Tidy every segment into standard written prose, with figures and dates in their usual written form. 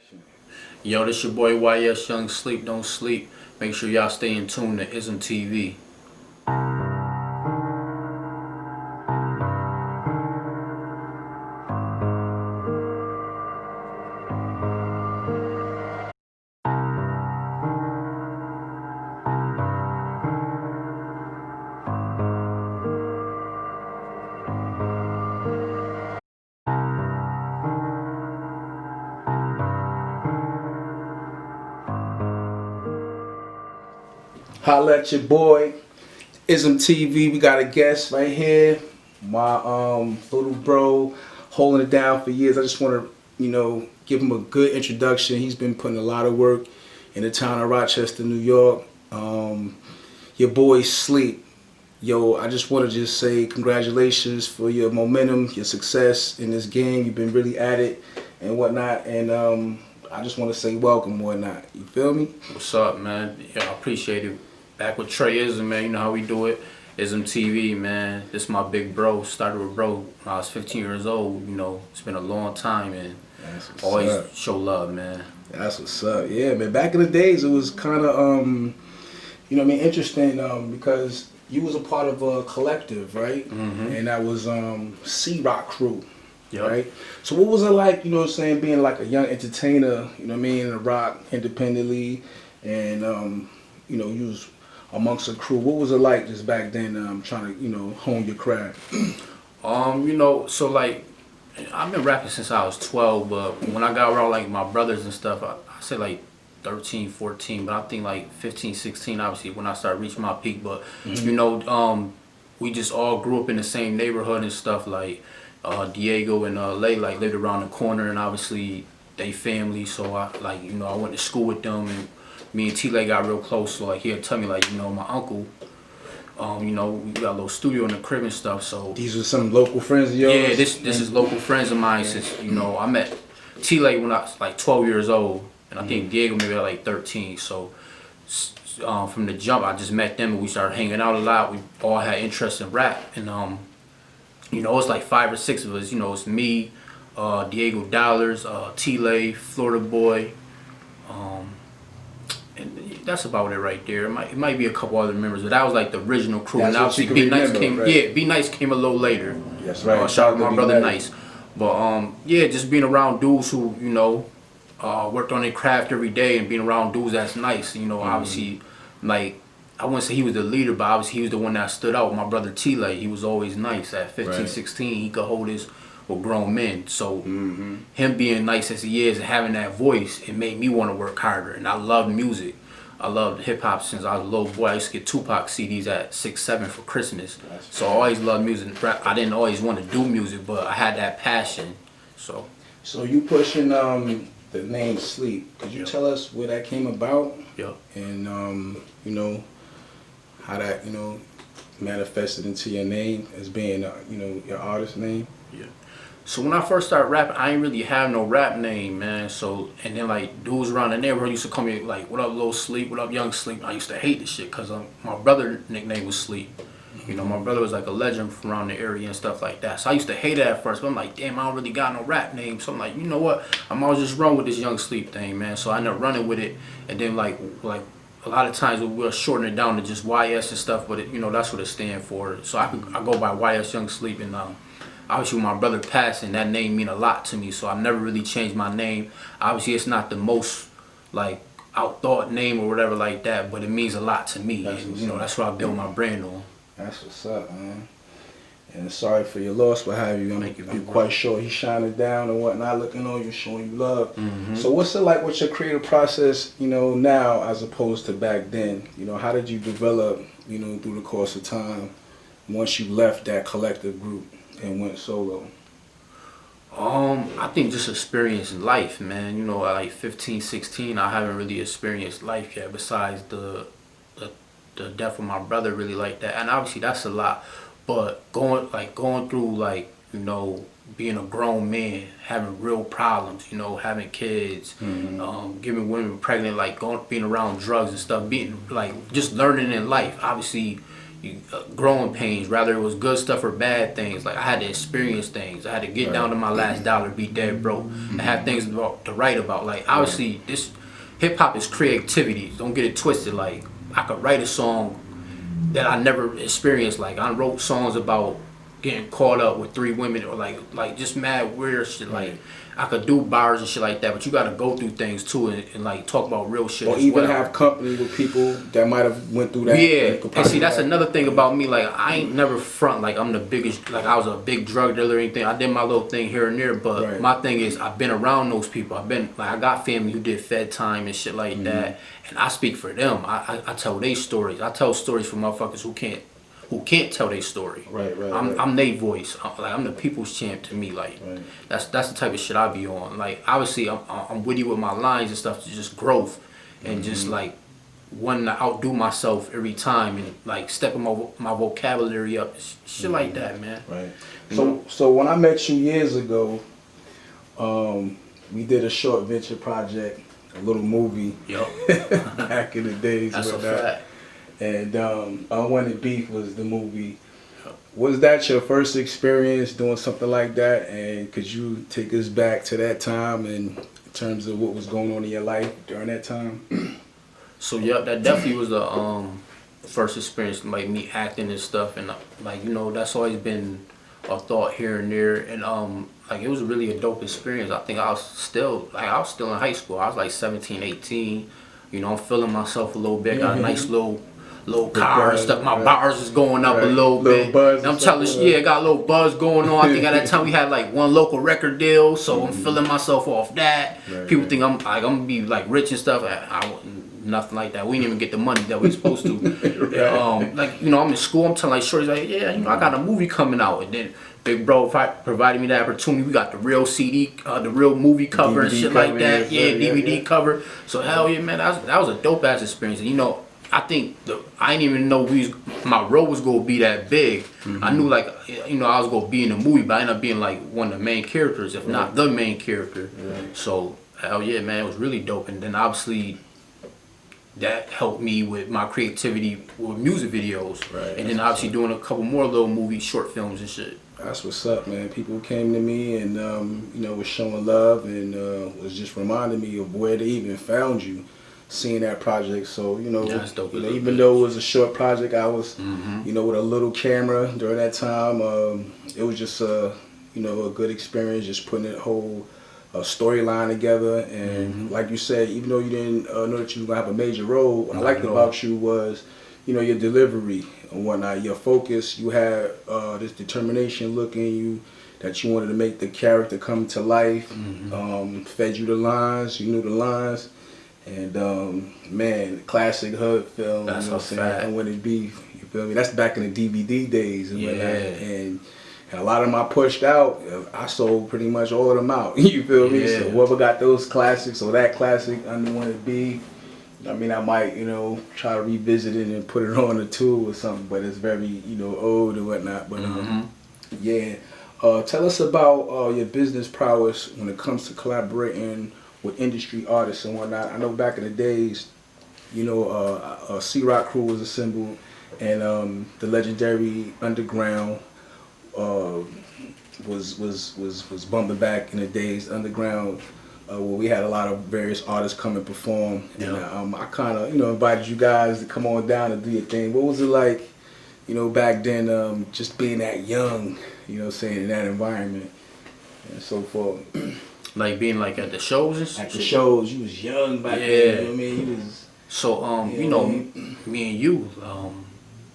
Action. Yo, this your boy YS Young Sleep Don't Sleep. Make sure y'all stay in tune to Ezim TV. Holla at your boy, Ezim TV. We got a guest right here. My little bro, holding it down for years. I just want to, give him a good introduction. He's been putting a lot of work in the town of Rochester, New York. Your boy Sleep. Yo, I just want to say congratulations for your momentum, your success in this game. You've been really at it and whatnot. And I just want to say welcome and whatnot. You feel me? What's up, man? Yeah, I appreciate it. Back with Trey Ezim, man. You know how we do it. Ezim TV, man. This is my big bro. Started with bro when I was 15 years old. It's been a long time, and always show love, man. That's what's up. Yeah, man. Back in the days, it was kind of, interesting because you was a part of a collective, right? Mm-hmm. And that was C-Rock Crew, Yep. right? So what was it like, being like a young entertainer, in the rock independently, and, you was amongst a crew. What was it like just back then trying to, hone your craft? So like, I've been rapping since I was 12, but when I got around like my brothers and stuff, I say like 13, 14, but I think like 15, 16, obviously, when I started reaching my peak. But, we just all grew up in the same neighborhood and stuff, like Diego and Lay, like lived around the corner, and obviously they family, so I went to school with them, and me and T-Lay got real close, so like he'd tell me like, my uncle, we got a little studio in the crib and stuff, so. These are some local friends of yours? Yeah, this is local friends of mine since, I met T-Lay when I was like 12 years old, and I think Diego maybe at like 13, so from the jump I just met them and we started hanging out a lot. We all had interest in rap, and it's like 5 or 6 of us, it's me, Diego Dollars, T-Lay, Florida Boy, and that's about it right there. It might be a couple other members, but that was like the original crew. That's and obviously B Nice came. Right? Yeah, B Nice came a little later. That's right. Shout out to my brother Nice. But just being around dudes who worked on their craft every day, and being around dudes that's nice. Obviously, like I wouldn't say he was the leader, but obviously he was the one that stood out. My brother T-Lay, he was always nice. At 15, right. 16, he could hold his with grown men. So him being nice as he is and having that voice, it made me want to work harder. And I loved music. I loved hip hop since I was a little boy. I used to get Tupac CDs at 6, 7 for Christmas. So I always loved music. I didn't always want to do music, but I had that passion. So you pushing the name Sleep. Could you tell us where that came about? Yep. And how that manifested into your name as being your artist name? Yeah. So when I first started rapping, I didn't really have no rap name, man. So, and then like dudes around the neighborhood used to call me like, "What up, Lil Sleep? What up, Young Sleep?" I used to hate this shit because my brother nickname was Sleep. My brother was like a legend from around the area and stuff like that. So I used to hate it at first, but I'm like, damn, I don't really got no rap name. So I'm like, you know what? I'm always just run with this Young Sleep thing, man. So I ended up running with it, and then like a lot of times we'll shorten it down to just YS and stuff, but that's what it stands for. So I go by YS Young Sleep, and obviously when my brother passed, and that name mean a lot to me, so I never really changed my name. Obviously it's not the most like outthought name or whatever like that, but it means a lot to me. That's what I build my brand on. That's what's up, man. And sorry for your loss, what have you. I'm quite sure he's shining down and whatnot, looking on you, showing you love. So what's it like with your creative process, now as opposed to back then? How did you develop, through the course of time once you left that collective group and went solo? I think just experiencing life, man. Like 15, 16, I haven't really experienced life yet besides the death of my brother really like that. And obviously that's a lot. But going through being a grown man, having real problems, having kids, getting women pregnant, being around drugs and stuff, being just learning in life. Obviously, growing pains, rather it was good stuff or bad things. Like I had to experience things. I had to get down to my last dollar, be dead broke. I have things to write about. Like obviously, this hip hop is creativity. Don't get it twisted. Like I could write a song that I never experienced. Like I wrote songs about getting caught up with 3 women, or like just mad weird shit. Like I could do bars and shit like that, but you gotta go through things too, and like talk about real shit. Or even have company with people that might have went through that. Yeah, and see that's another thing about me. Like I ain't never front like I'm the biggest. Like I was a big drug dealer or anything. I did my little thing here and there, but my thing is I've been around those people. I've been like I got family who did Fed time and shit like that, and I speak for them. I tell their stories. I tell stories for motherfuckers who can't tell their story. I'm their voice. I'm the people's champ to me. Like that's the type of shit I be on. Like obviously I'm witty with my lines and stuff to just growth and just like wanting to outdo myself every time and like stepping my vocabulary up, shit like that, man. So when I met you years ago, we did a short venture project, a little movie. Back in the days. That's a fact. And Unwanted Beef was the movie. Was that your first experience doing something like that? And could you take us back to that time in terms of what was going on in your life during that time? So that definitely was the first experience, like me acting and stuff, and like that's always been a thought here and there, and like it was really a dope experience. I think I was still in high school. I was like 17, 18. I'm feeling myself a little bit. Got a nice little car and stuff. My bars is going up a little bit. Buzz I'm telling you, yeah, got a little buzz going on. I think at that time we had like one local record deal, so I'm feeling myself off that. People think I'm gonna be like rich and stuff. Nothing like that. We didn't even get the money that we supposed to. Like I'm in school. I'm telling like shorties like, yeah, I got a movie coming out, and then Big Bro provided me the opportunity. We got the real CD, the real movie cover and shit like that. Yeah, DVD cover. So hell yeah, man, that was a dope ass experience. And I think I didn't even know my role was gonna be that big. I knew like I was gonna be in the movie, but I ended up being like one of the main characters, if not the main character. So hell yeah, man, it was really dope. And then obviously that helped me with my creativity with music videos, and then obviously doing a couple more little movies, short films and shit. That's what's up, man. People came to me and was showing love and was just reminding me of where they even found you. Seeing that project, so even though it was a short project, I was with a little camera during that time. It was just a good experience, just putting the whole storyline together. And like you said, even though you didn't know that you were gonna have a major role, what I liked about you was your delivery and whatnot, your focus. You had this determination look in you that you wanted to make the character come to life. Fed you the lines, you knew the lines. And man, classic hood film. That's a fact. Unwanted Beef. You feel me? That's back in the DVD days and whatnot. And a lot of them I pushed out. I sold pretty much all of them out. You feel me? So whoever got those classics or that classic Unwanted Beef, I might try to revisit it and put it on a tool or something. But it's very old and whatnot. But tell us about your business prowess when it comes to collaborating with industry artists and whatnot. I know back in the days, C-Rock crew was assembled, and the legendary Underground was bumping back in the days. Underground, where we had a lot of various artists come and perform, and I kind of invited you guys to come on down and do your thing. What was it like, back then, just being that young, in that environment and so forth? Like being like at the shows and shit? At the shows, you was young back then, you was... So, me and you,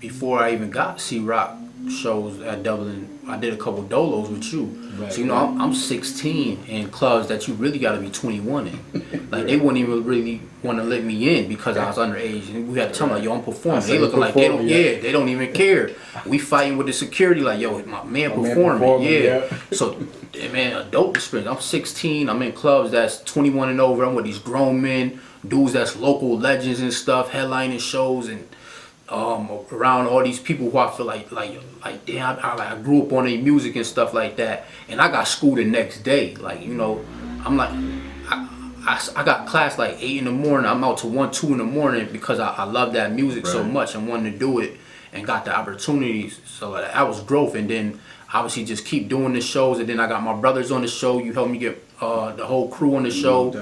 before I even got C-Rock shows at Dublin, I did a couple dolos with you. So, I'm 16 in clubs that you really got to be 21 in. Like, they wouldn't even really want to let me in because I was underage. And we had to tell them, like, yo, I'm performing. They looking like they don't, they don't even care. We fighting with the security, like, yo, my man performing. So, man, a dope experience. I'm 16. I'm in clubs that's 21 and over. I'm with these grown men, dudes that's local legends and stuff, headlining shows, and around all these people who I feel like damn, I grew up on their music and stuff like that. And I got school the next day. Like, I'm like, I got class like 8 in the morning. I'm out to 1, 2 in the morning because I love that music so much and wanted to do it. and got the opportunities. So that was growth. And then obviously just keep doing the shows. And then I got my brothers on the show. You helped me get the whole crew on the show.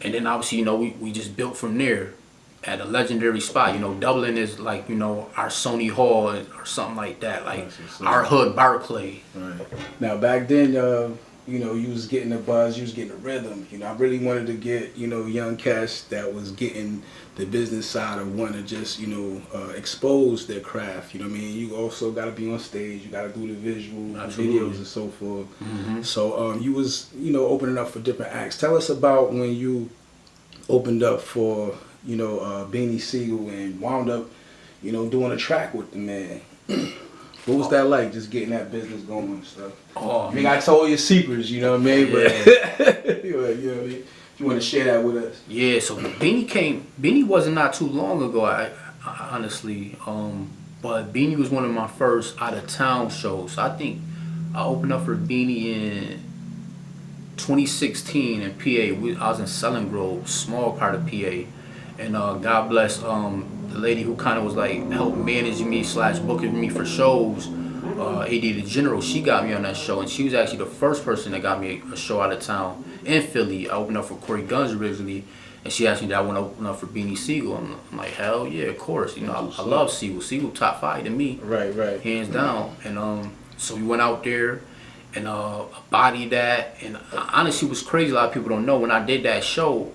And then obviously, you know, we just built from there at a legendary spot. You know, Dublin is like, you know, our Sony Hall or something like that. Like our hood Barclay. Right. Now back then, you know, you was getting the buzz, you was getting the rhythm. You know, I really wanted to get, you know, young cats that was getting the business side of wanting to just, you know, expose their craft. You know what I mean? You also got to be on stage. You got to do the visual videos and so forth. So you was, you know, opening up for different acts. Tell us about when you opened up for, you know, Beanie Sigel and wound up, you know, doing a track with the man. What was that like, just getting that business going and stuff? I mean, I told your secrets, you know what I mean? But you know what I mean? If you want to share that with us. Yeah, so Beanie wasn't not too long ago, I honestly. But Beanie was one of my first out of town shows. So I think I opened up for Beanie in 2016 in PA. I was in Selling Grove, small part of PA. And God bless the lady who kind of was like help managing me / booking me for shows, AD the General. She got me on that show, and she was actually the first person that got me a show out of town in Philly. I opened up for Corey Guns originally, and she asked me that I want to open up for Beanie Sigel. I'm like, hell yeah, of course. You know, I love Sigel. Sigel top 5 to me, right, hands down. And so we went out there and bodied that. And honestly, it was crazy. A lot of people don't know when I did that show,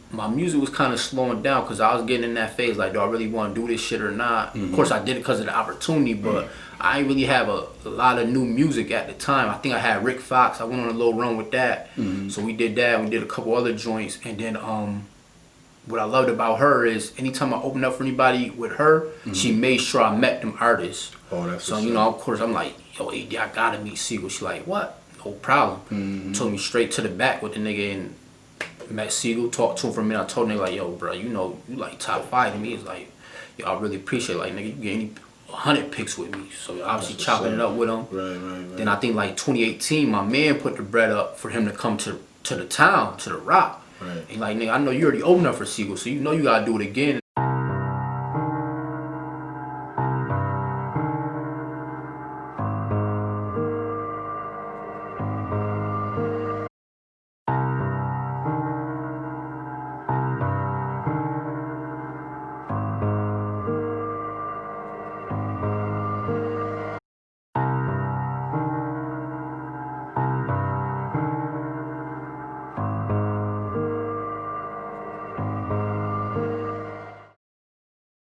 my music was kind of slowing down because I was getting in that phase like, do I really want to do this shit or not? Of course, I did it because of the opportunity, but I didn't really have a lot of new music at the time. I think I had Rick Fox. I went on a little run with that. So we did that. We did a couple other joints. And then what I loved about her is anytime I opened up for anybody with her, she made sure I met them artists. So, you know, of course, I'm like, yo, AD, I got to meet Sigel. She's like, what? No problem. Took me straight to the back with the nigga and met Sigel, talked to him for a minute. I told him like, yo, bro, you know, you like top 5 to me. It's like, yo, I really appreciate it. Like, nigga, you get any 100 picks with me. So obviously chopping it up with him. Right. Then I think like 2018, my man put the bread up for him to come to the town, to the Rock. And like, nigga, I know you already opened up for Sigel, so you know you gotta do it again.